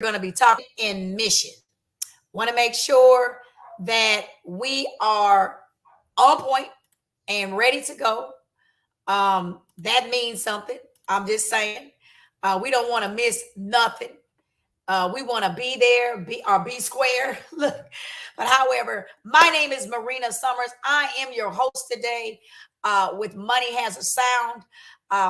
going to be talking in mission. Want to make sure that we are on point and ready to go. That means something. I'm just saying. We don't want to miss nothing. We want to be there, be square. Look, but however, my name is Marina Summers. I am your host today with Money Has a Sound,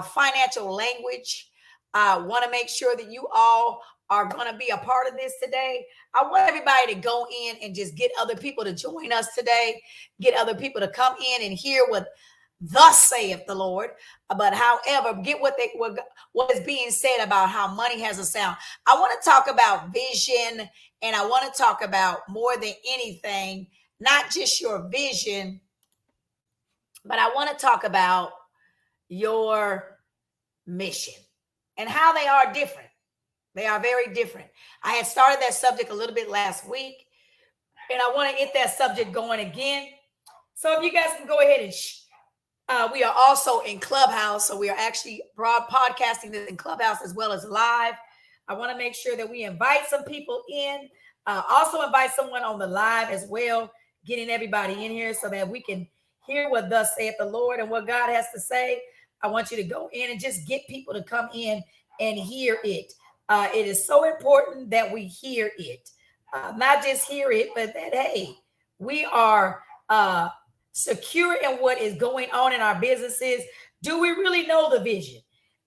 financial language. I want to make sure that you all are going to be a part of this today. I want everybody to go in and just get other people to join us today, get other people to come in and hear what thus saith the Lord. But however, get what is being said about how money has a sound. I want to talk about vision, and I want to talk about more than anything, not just your vision, but I want to talk about your mission and how they are different. They are very different. I had started that subject a little bit last week, and I want to get that subject going again. So if you guys can go ahead and we are also in Clubhouse, so we are actually podcasting this in Clubhouse as well as live. I want to make sure that we invite some people in, also invite someone on the live as well, getting everybody in here so that we can hear what thus saith the Lord and what God has to say. I want you to go in and just get people to come in and hear it. It is so important that we hear it, not just hear it, but that, hey, we are secure in what is going on in our businesses. Do we really know the vision?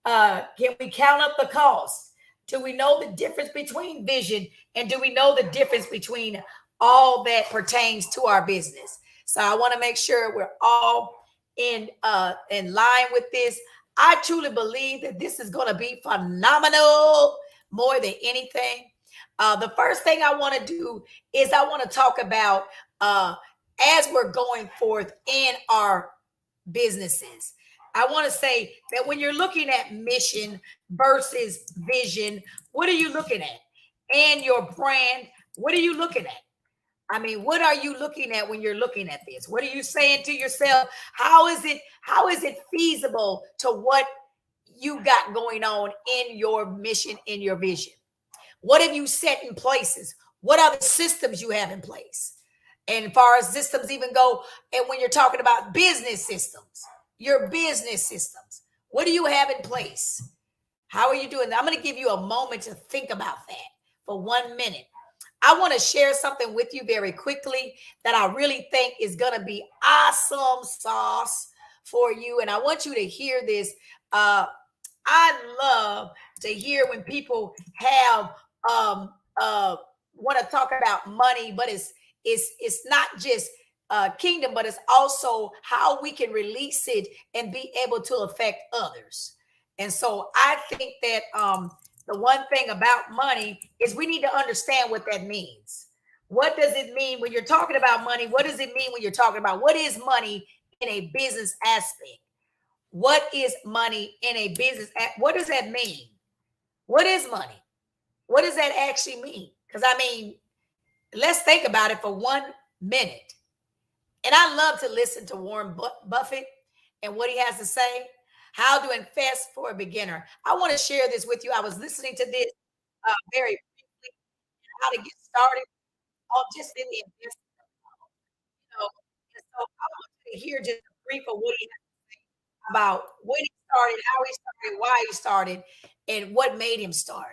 Can we count up the cost? Do we know the difference between vision, and do we know the difference between all that pertains to our business? So I want to make sure we're all in line with this. I truly believe that this is going to be phenomenal more than anything. The first thing I want to do is I want to talk about as we're going forth in our businesses. I want to say that when you're looking at mission versus vision, what are you looking at? And your brand, what are you looking at? I mean, what are you looking at when you're looking at this? What are you saying to yourself? How is it feasible to what you got going on in your mission, in your vision? What have you set in places? What are the systems you have in place? And as far as systems even go, and when you're talking about business systems, your business systems, what do you have in place? How are you doing that? I'm going to give you a moment to think about that for 1 minute. I want to share something with you very quickly that I really think is going to be awesome sauce for you. And I want you to hear this. I love to hear when people have want to talk about money, but it's not just kingdom, but it's also how we can release it and be able to affect others. And so I think that the one thing about money is we need to understand what that means. What does it mean when you're talking about money? What does it mean when you're talking about what is money in a business aspect? What is money in a business? What does that mean? What is money? What does that actually mean? Because I mean, let's think about it for 1 minute. And I love to listen to Warren Buffett and what he has to say. How to invest for a beginner. I want to share this with you. I was listening to this very briefly, how to get started on just in the investment. And so I want you to hear just a brief of what he has to say about when he started, how he started, why he started, and what made him start.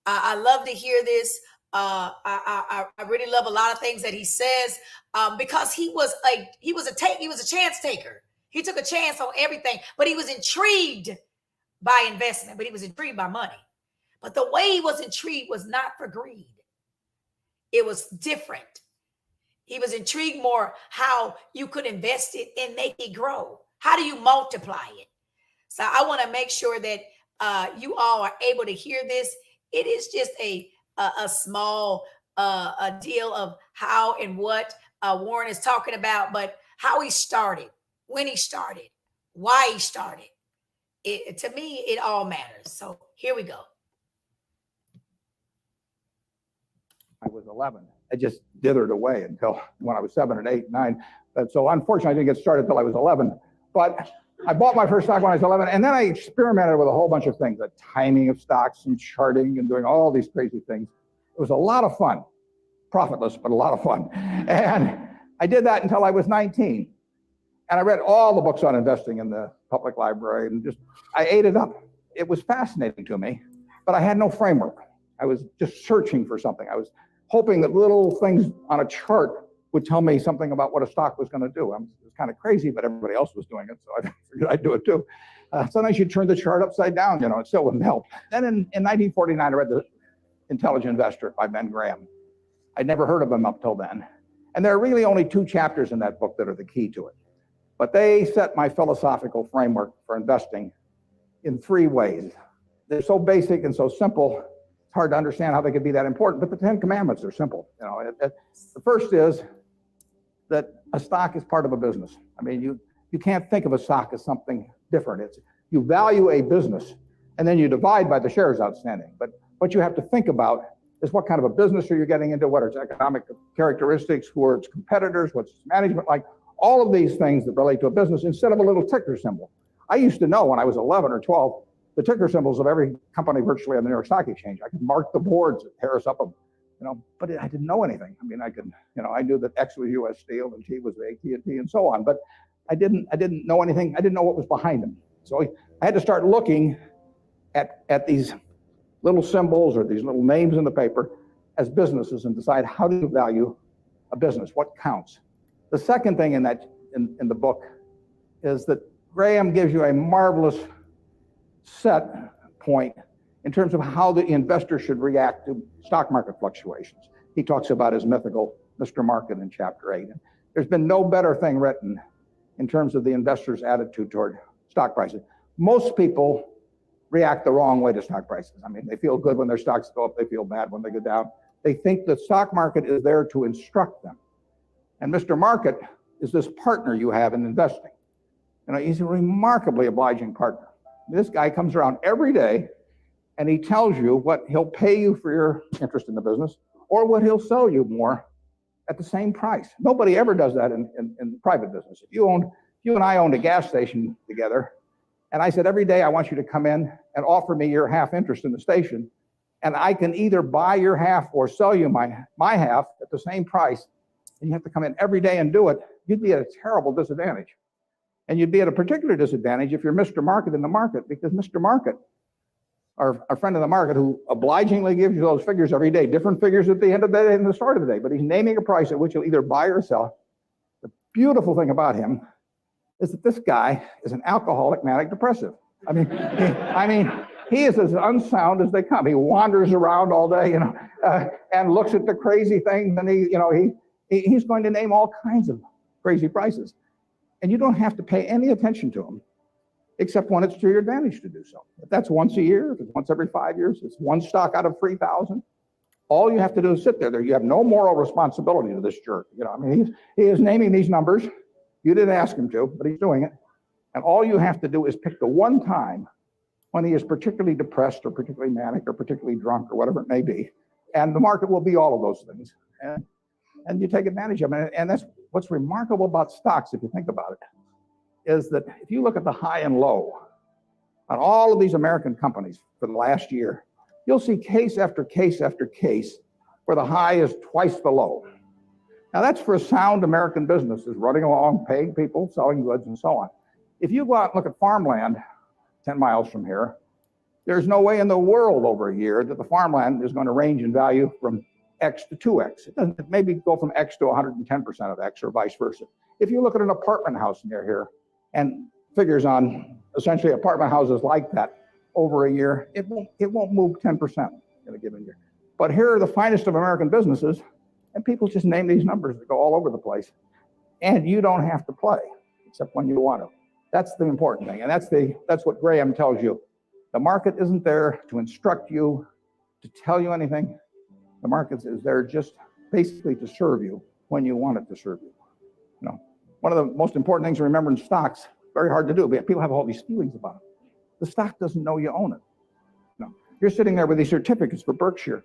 I love to hear this. I really love a lot of things that he says because he was a chance taker. He took a chance on everything, but he was intrigued by investment, but he was intrigued by money. But the way he was intrigued was not for greed. It was different. He was intrigued more how you could invest it and make it grow. How do you multiply it? So I want to make sure that you all are able to hear this. It is just a small a deal of how and what Warren is talking about, but how he started, when he started, why he started. To me, it all matters. So here we go. I was 11. I just dithered away until when I was 7 and 8, 9. So unfortunately, I didn't get started until I was 11. But I bought my first stock when I was 11, and then I experimented with a whole bunch of things, the timing of stocks and charting and doing all these crazy things. It was a lot of fun, profitless, but a lot of fun. And I did that until I was 19. And I read all the books on investing in the public library and I ate it up. It was fascinating to me, but I had no framework. I was just searching for something. I was hoping that little things on a chart would tell me something about what a stock was going to do. It was kind of crazy, but everybody else was doing it, so I figured I'd do it too. Sometimes you turn the chart upside down, it still wouldn't help. Then in 1949, I read The Intelligent Investor by Ben Graham. I'd never heard of him up till then. And there are really only 2 chapters in that book that are the key to it. But they set my philosophical framework for investing in 3 ways. They're so basic and so simple, it's hard to understand how they could be that important, but the 10 Commandments are simple. The first is that a stock is part of a business. I mean, you can't think of a stock as something different. You value a business, and then you divide by the shares outstanding. But what you have to think about is what kind of a business are you getting into, what are its economic characteristics, who are its competitors, what's its management like, all of these things that relate to a business instead of a little ticker symbol. I used to know when I was 11 or 12, the ticker symbols of every company virtually on the New York Stock Exchange. I could mark the boards that tear us up, but I didn't know anything. I mean, I knew that X was US Steel and T was AT&T and so on, but I didn't know anything. I didn't know what was behind them. So I had to start looking at these little symbols or these little names in the paper as businesses and decide how to value a business, what counts. The second thing in the book is that Graham gives you a marvelous set point in terms of how the investor should react to stock market fluctuations. He talks about his mythical Mr. Market in chapter 8. And there's been no better thing written in terms of the investor's attitude toward stock prices. Most people react the wrong way to stock prices. I mean, they feel good when their stocks go up, they feel bad when they go down. They think the stock market is there to instruct them. And Mr. Market is this partner you have in investing. He's a remarkably obliging partner. This guy comes around every day and he tells you what he'll pay you for your interest in the business or what he'll sell you more at the same price. Nobody ever does that in private business. If you and I owned a gas station together, and I said, every day I want you to come in and offer me your half interest in the station, and I can either buy your half or sell you my half at the same price, and you have to come in every day and do it, you'd be at a terrible disadvantage. And you'd be at a particular disadvantage if you're Mr. Market in the market, because Mr. Market, our friend in the market who obligingly gives you those figures every day, different figures at the end of the day and the start of the day, but he's naming a price at which you'll either buy or sell. The beautiful thing about him is that this guy is an alcoholic manic depressive. I mean, he is as unsound as they come. He wanders around all day, and looks at the crazy things, and he's going to name all kinds of crazy prices. And you don't have to pay any attention to him, except when it's to your advantage to do so. If that's once a year, if it's once every 5 years, it's one stock out of 3,000. All you have to do is sit there. You have no moral responsibility to this jerk. He is naming these numbers. You didn't ask him to, but he's doing it. And all you have to do is pick the one time when he is particularly depressed or particularly manic or particularly drunk or whatever it may be. And the market will be all of those things. And you take advantage of it. And that's what's remarkable about stocks, if you think about it, is that if you look at the high and low on all of these American companies for the last year, you'll see case after case after case where the high is twice the low. Now that's for sound American businesses running along, paying people, selling goods, and so on. If you go out and look at farmland 10 miles from here, there's no way in the world over a year that the farmland is going to range in value from X to 2X. It doesn't maybe go from X to 110% of X or vice versa. If you look at an apartment house near here and figures on essentially apartment houses like that over a year, it won't move 10% in a given year. But here are the finest of American businesses, and people just name these numbers that go all over the place. And you don't have to play, except when you want to. That's the important thing. And that's what Graham tells you. The market isn't there to instruct you, to tell you anything. The market is there just basically to serve you when you want it to serve you. One of the most important things to remember in stocks, very hard to do, but people have all these feelings about it. The stock doesn't know you own it. You're sitting there with these certificates for Berkshire.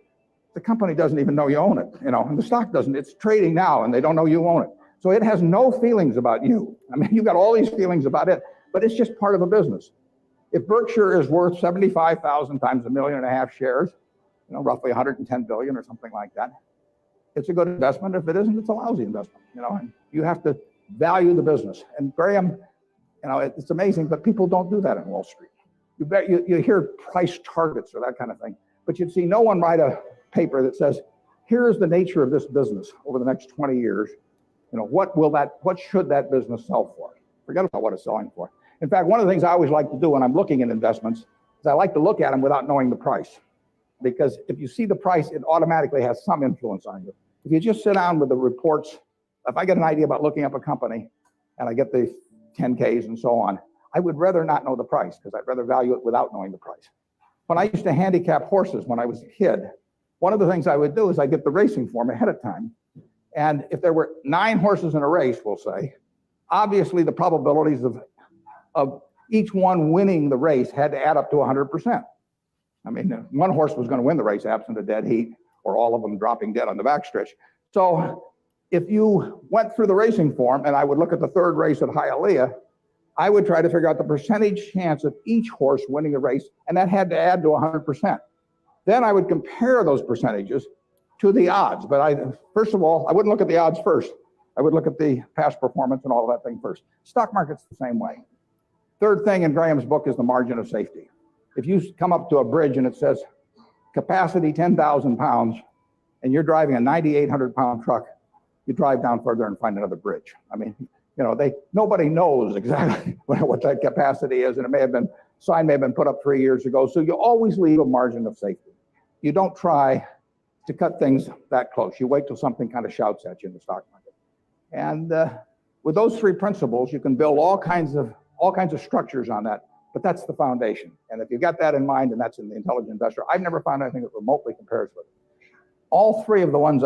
The company doesn't even know you own it, and the stock doesn't. It's trading now, and they don't know you own it. So it has no feelings about you. You've got all these feelings about it, but it's just part of a business. If Berkshire is worth 75,000 times 1.5 million shares, roughly 110 billion or something like that. It's a good investment. If it isn't, it's a lousy investment, and you have to value the business. And Graham, it's amazing, but people don't do that in Wall Street. You hear price targets or that kind of thing, but you'd see no one write a paper that says, here's the nature of this business over the next 20 years. What should that business sell for? Forget about what it's selling for. In fact, one of the things I always like to do when I'm looking at investments is I like to look at them without knowing the price. Because if you see the price, it automatically has some influence on you. If you just sit down with the reports, if I get an idea about looking up a company and I get the 10Ks and so on, I would rather not know the price because I'd rather value it without knowing the price. When I used to handicap horses when I was a kid, one of the things I would do is I get the racing form ahead of time. And if there were 9 horses in a race, we'll say, obviously the probabilities of each one winning the race had to add up to 100%. I mean, one horse was going to win the race absent a dead heat or all of them dropping dead on the backstretch. So if you went through the racing form and I would look at the 3rd race at Hialeah, I would try to figure out the percentage chance of each horse winning the race, and that had to add to 100%. Then I would compare those percentages to the odds. But first of all, I wouldn't look at the odds first. I would look at the past performance and all of that thing first. Stock market's the same way. Third thing in Graham's book is the margin of safety. If you come up to a bridge and it says capacity 10,000 pounds and you're driving a 9,800 pound truck, you drive down further and find another bridge. I mean, nobody knows exactly what that capacity is, and sign may have been put up 3 years ago. So you always leave a margin of safety. You don't try to cut things that close. You wait till something kind of shouts at you in the stock market. And with those 3 principles, you can build all kinds of structures on that. But that's the foundation. And if you've got that in mind, and that's in the Intelligent Investor, I've never found anything that remotely compares with it. All 3 of the ones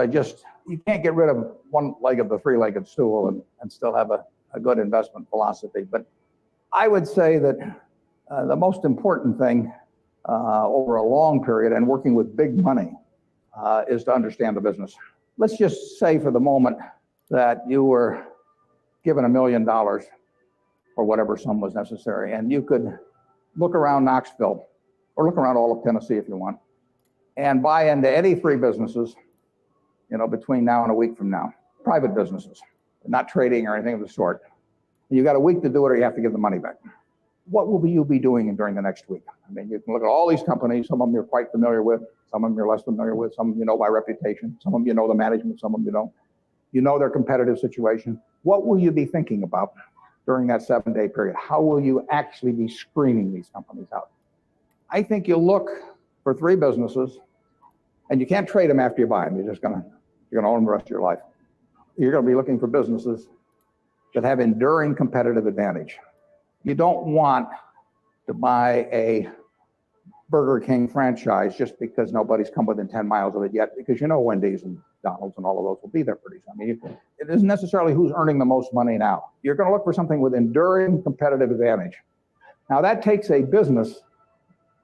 you can't get rid of one leg of the 3-legged stool and still have a good investment philosophy. But I would say that the most important thing over a long period and working with big money is to understand the business. Let's just say for the moment that you were given $1 million or whatever sum was necessary, and you could look around Knoxville or look around all of Tennessee if you want and buy into any 3 businesses, between now and a week from now, private businesses, not trading or anything of the sort. You got a week to do it or you have to give the money back. What will you be doing during the next week? I mean, you can look at all these companies. Some of them you're quite familiar with. Some of them you're less familiar with. Some of them you know by reputation. Some of them you know the management. Some of them you don't. You know their competitive situation. What will you be thinking about during that 7-day period? How will you actually be screening these companies out? I think you'll look for 3 businesses, and you can't trade them after you buy them. You're going to own them the rest of your life. You're going to be looking for businesses that have enduring competitive advantage. You don't want to buy a Burger King franchise just because nobody's come within 10 miles of it yet, because Wendy's and McDonald's and all of those will be there pretty soon. I mean, it isn't necessarily who's earning the most money now. You're going to look for something with enduring competitive advantage. Now that takes a business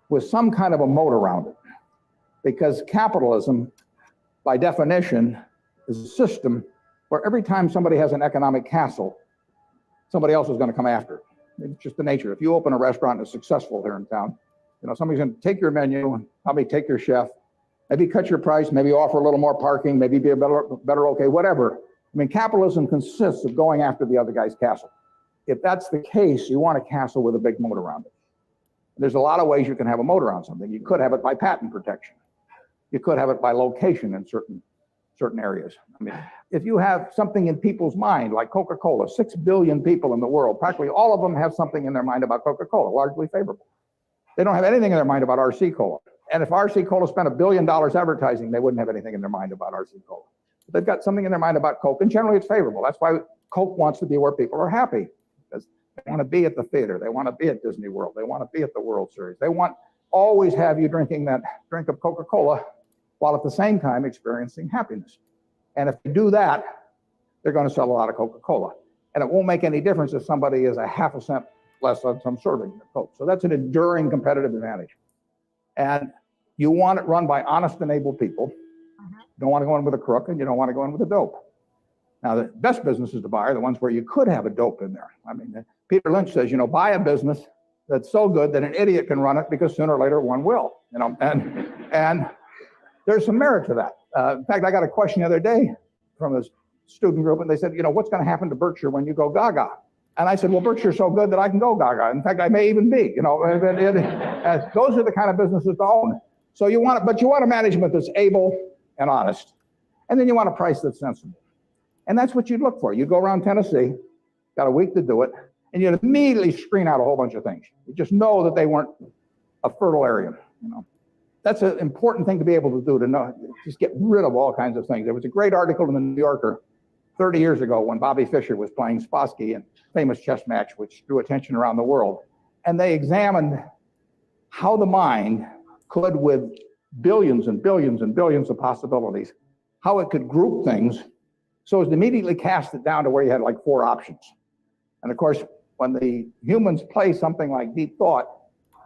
with some kind of a moat around it, because capitalism, by definition, is a system where every time somebody has an economic castle, somebody else is going to come after it. It's just the nature. If you open a restaurant and it's successful here in town, somebody's going to take your menu and probably take your chef, maybe cut your price, maybe offer a little more parking, maybe be a better okay, whatever. I mean, capitalism consists of going after the other guy's castle. If that's the case, you want a castle with a big moat around it. There's a lot of ways you can have a moat around something. You could have it by patent protection. You could have it by location in certain areas. I mean, if you have something in people's mind, like Coca-Cola, 6 billion people in the world, practically all of them have something in their mind about Coca-Cola, largely favorable. They don't have anything in their mind about RC Cola. And if RC Cola spent $1 billion advertising, they wouldn't have anything in their mind about RC Cola. They've got something in their mind about Coke, and generally it's favorable. That's why Coke wants to be where people are happy, because they want to be at the theater. They want to be at Disney World. They want to be at the World Series. They want always have you drinking that drink of Coca-Cola while at the same time experiencing happiness. And if you do that, they're going to sell a lot of Coca-Cola. And it won't make any difference if somebody is a half a cent less on some serving of Coke. So that's an enduring competitive advantage. And you want it run by honest and able people. You don't want to go in with a crook, and you don't want to go in with a dope. Now, the best businesses to buy are the ones where you could have a dope in there. I mean, Peter Lynch says, buy a business that's so good that an idiot can run it, because sooner or later one will. And there's some merit to that. In fact, I got a question the other day from a student group, and they said, what's going to happen to Berkshire when you go gaga? And I said, well, Berkshire's so good that I can go gaga. In fact, I may even be, those are the kind of businesses to own. So you want a management that's able and honest. And then you want a price that's sensible. And that's what you'd look for. You'd go around Tennessee, got a week to do it, and you'd immediately screen out a whole bunch of things. You just know that they weren't a fertile area, That's an important thing to be able to do, to know, just get rid of all kinds of things. There was a great article in the New Yorker 30 years ago when Bobby Fischer was playing Spassky in a famous chess match, which drew attention around the world. And they examined how the mind could, with billions and billions and billions of possibilities, how it could group things so as to immediately cast it down to where you had like 4 options. And of course, when the humans play something like deep thought,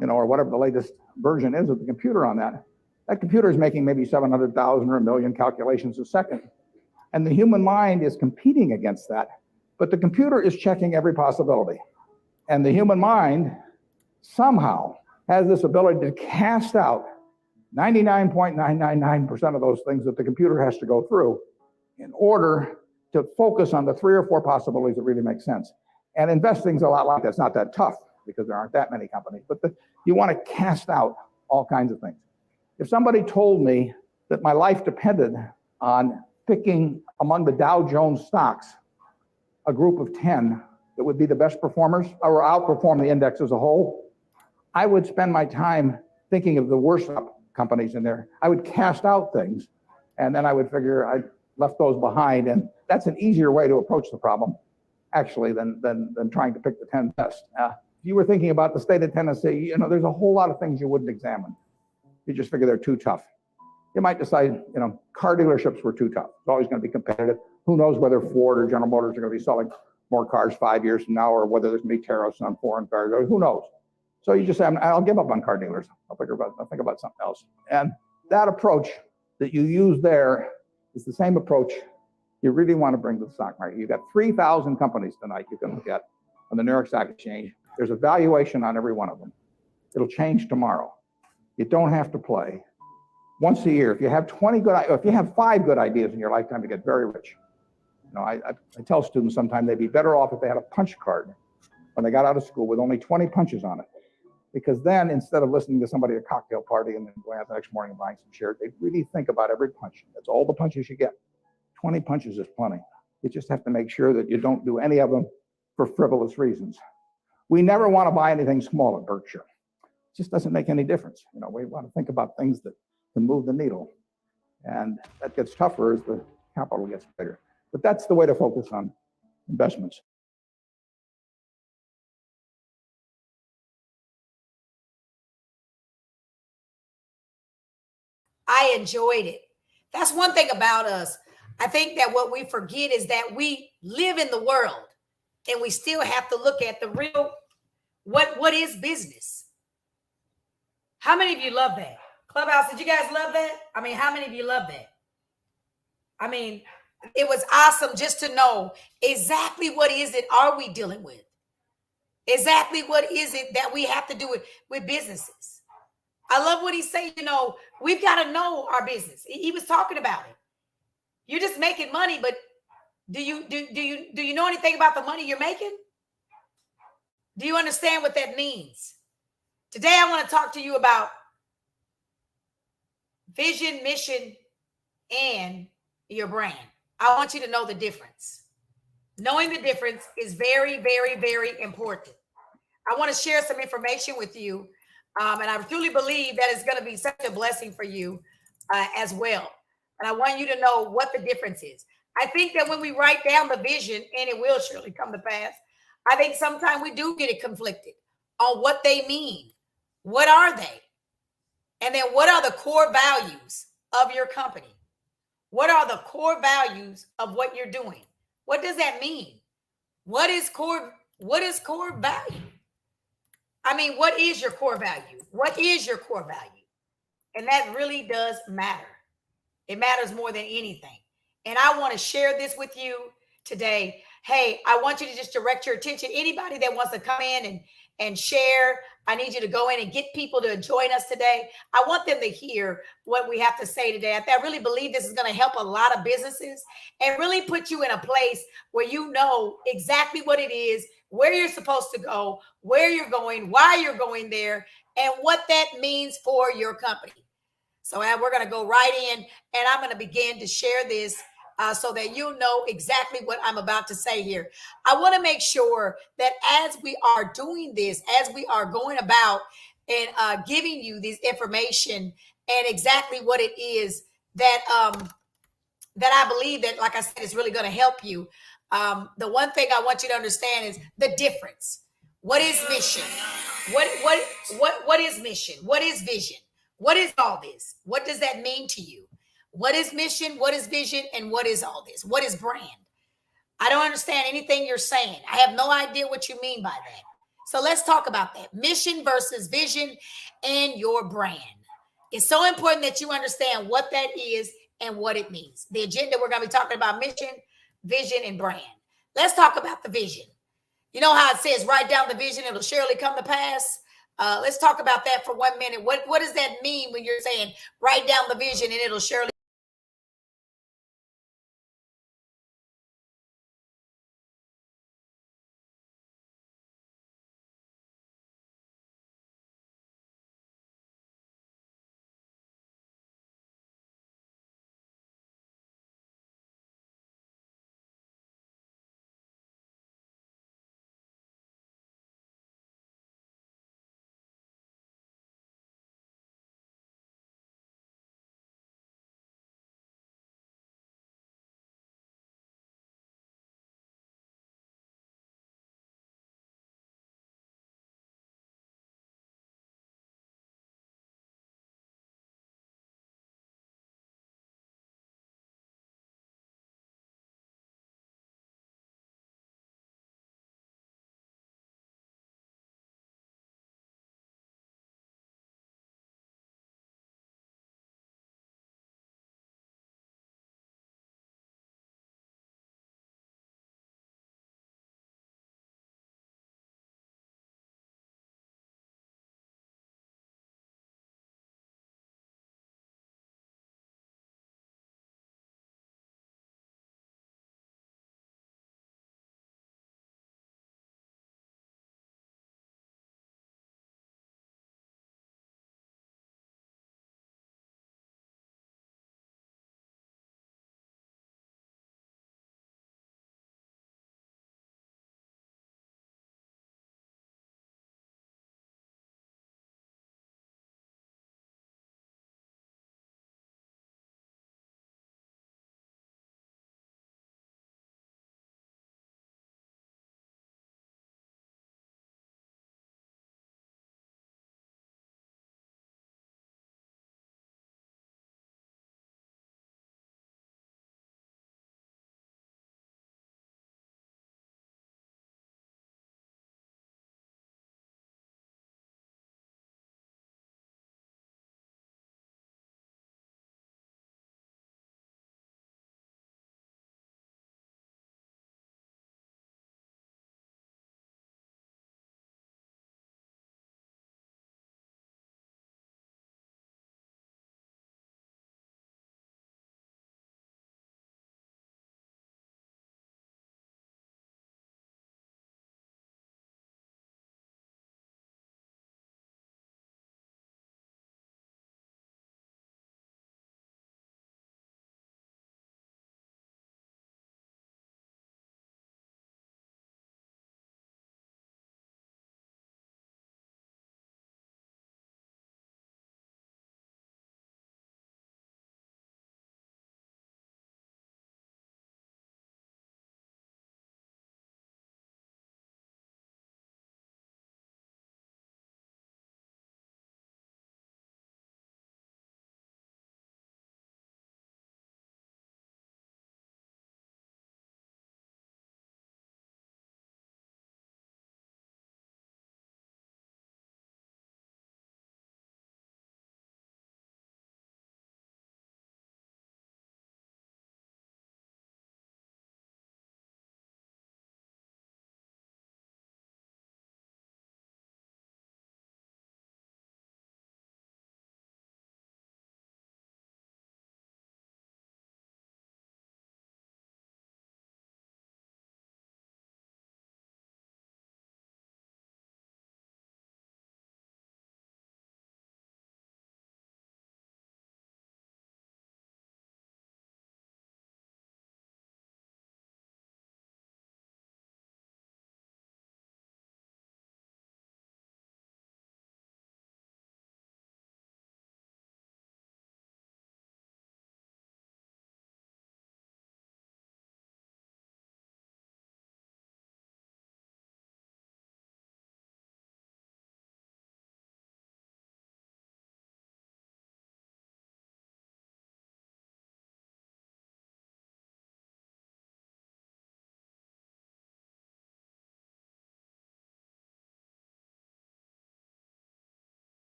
or whatever the latest version is of the computer on that, that computer is making maybe 700,000 or a million calculations a second. And the human mind is competing against that, but the computer is checking every possibility. And the human mind somehow has this ability to cast out 99.999% of those things that the computer has to go through in order to focus on the 3 or 4 possibilities that really make sense. And investing's a lot like that. It's not that tough because there aren't that many companies, but you want to cast out all kinds of things. If somebody told me that my life depended on picking among the Dow Jones stocks a group of 10 that would be the best performers or outperform the index as a whole, I would spend my time thinking of the worst companies in there. I would cast out things, and then I would figure I left those behind, and that's an easier way to approach the problem, actually, than trying to pick the 10 best. If you were thinking about the state of Tennessee, there's a whole lot of things you wouldn't examine. You just figure they're too tough. You might decide, car dealerships were too tough. It's always going to be competitive. Who knows whether Ford or General Motors are going to be selling more cars 5 years from now, or whether there's going to be tariffs on foreign cars. Who knows? So you just say, I'll give up on car dealers. I'll think about something else. And that approach that you use there is the same approach you really want to bring to the stock market. You've got 3,000 companies tonight you can look at on the New York Stock Exchange. There's a valuation on every one of them. It'll change tomorrow. You don't have to play. Once a year, if you have 5 good ideas in your lifetime, you get very rich. I tell students sometimes they'd be better off if they had a punch card when they got out of school with only 20 punches on it. Because then, instead of listening to somebody at a cocktail party and then going out the next morning and buying some shares, they really think about every punch. That's all the punches you get. 20 punches is plenty. You just have to make sure that you don't do any of them for frivolous reasons. We never want to buy anything small at Berkshire. It just doesn't make any difference. We want to think about things that can move the needle. And that gets tougher as the capital gets bigger. But that's the way to focus on investments. I enjoyed it. That's one thing about us. I think that what we forget is that we live in the world and we still have to look at the real, what is business? How many of you love that? Clubhouse, did you guys love that? How many of you love that? It was awesome just to know exactly what is it are we dealing with? Exactly what is it that we have to do with businesses? I love what he said, we've got to know our business. He was talking about it. You're just making money, but do you know anything about the money you're making? Do you understand what that means? Today, I want to talk to you about vision, mission, and your brand. I want you to know the difference. Knowing the difference is very, very, very important. I want to share some information with you, and I truly believe that it's going to be such a blessing for you as well. And I want you to know what the difference is. I think that when we write down the vision, and it will surely come to pass, I think sometimes we do get it conflicted on what they mean. What are they? And then what are the core values of your company? What are the core values of what you're doing? What does that mean? What is core value? What is your core value? What is your core value? And that really does matter. It matters more than anything. And I want to share this with you today. Hey, I want you to just direct your attention. Anybody that wants to come in and share. I need you to go in and get people to join us today. I want them to hear what we have to say today. I really believe this is going to help a lot of businesses and really put you in a place where you know exactly what it is, where you're supposed to go, where you're going, why you're going there, and what that means for your company. So we're going to go right in, and I'm going to begin to share this so that you know exactly what I'm about to say here. I want to make sure that as we are doing this, as we are going about and giving you this information and exactly what it is that that I believe that, like I said, is really going to help you. The one thing I want you to understand is the difference. What is mission? What is mission? What is vision? What is all this? What does that mean to you? What is mission? What is vision? And what is all this? What is brand? I don't understand anything you're saying. I have no idea what you mean by that. So let's talk about that. Mission versus vision and your brand. It's so important that you understand what that is and what it means. The agenda, we're going to be talking about mission, vision, and brand. Let's talk about the vision. You know how it says, write down the vision, it'll surely come to pass. Let's talk about that for 1 minute. What does that mean when you're saying, write down the vision and it'll surely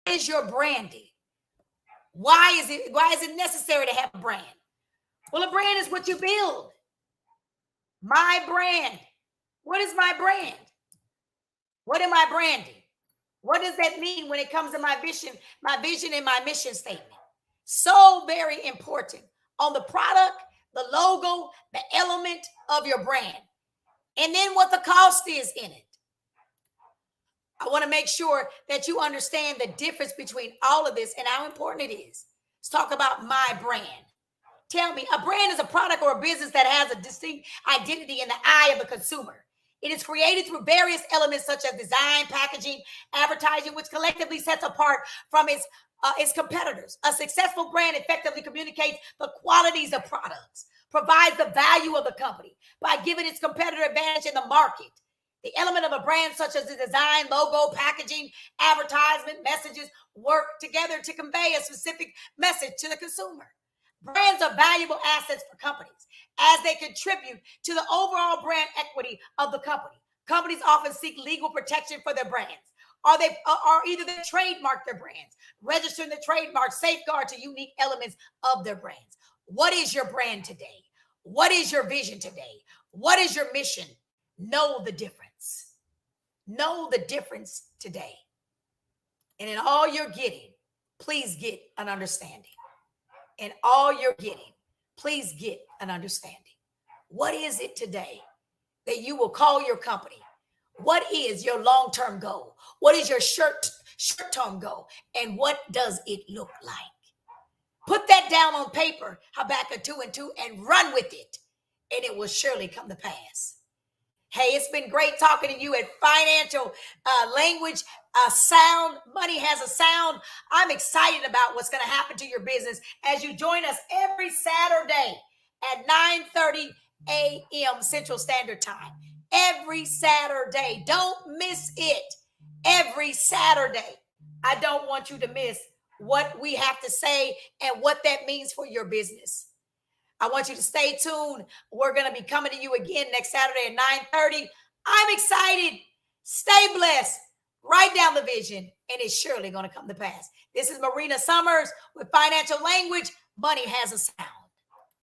is your branding? Why is it necessary to have a brand? Well, a brand is what you build. My brand. What is my brand? What am I branding? What does that mean when it comes to my vision and my mission statement? So very important on the product, the logo, the element of your brand, and then what the cost is in it. I want to make sure that you understand the difference between all of this and how important it is. Let's talk about my brand. Tell me, a brand is a product or a business that has a distinct identity in the eye of the consumer. It is created through various elements such as design, packaging, advertising, which collectively sets apart from its competitors. A successful brand effectively communicates the qualities of products, provides the value of the company by giving its competitor advantage in the market. The element of a brand, such as the design, logo, packaging, advertisement, messages, work together to convey a specific message to the consumer. Brands are valuable assets for companies as they contribute to the overall brand equity of the company. Companies often seek legal protection for their brands, or either they trademark their brands, registering the trademark, safeguard to unique elements of their brands. What is your brand today? What is your vision today? What is your mission? Know the difference. Know the difference today. And in all you're getting, please get an understanding. In all you're getting, please get an understanding. What is it today that you will call your company? What is your long-term goal? What is your short-term goal? And what does it look like? Put that down on paper, Habakkuk 2:2, and run with it, and it will surely come to pass. Hey, it's been great talking to you at Financial Language Sound. Money has a sound. I'm excited about what's going to happen to your business as you join us every Saturday at 9:30 a.m. Central Standard Time. Every Saturday. Don't miss it. Every Saturday. I don't want you to miss what we have to say and what that means for your business. I want you to stay tuned. We're going to be coming to you again next Saturday at 9:30. I'm excited. Stay blessed. Write down the vision, and it's surely going to come to pass. This is Marina Summers with Financial Language. Money has a sound.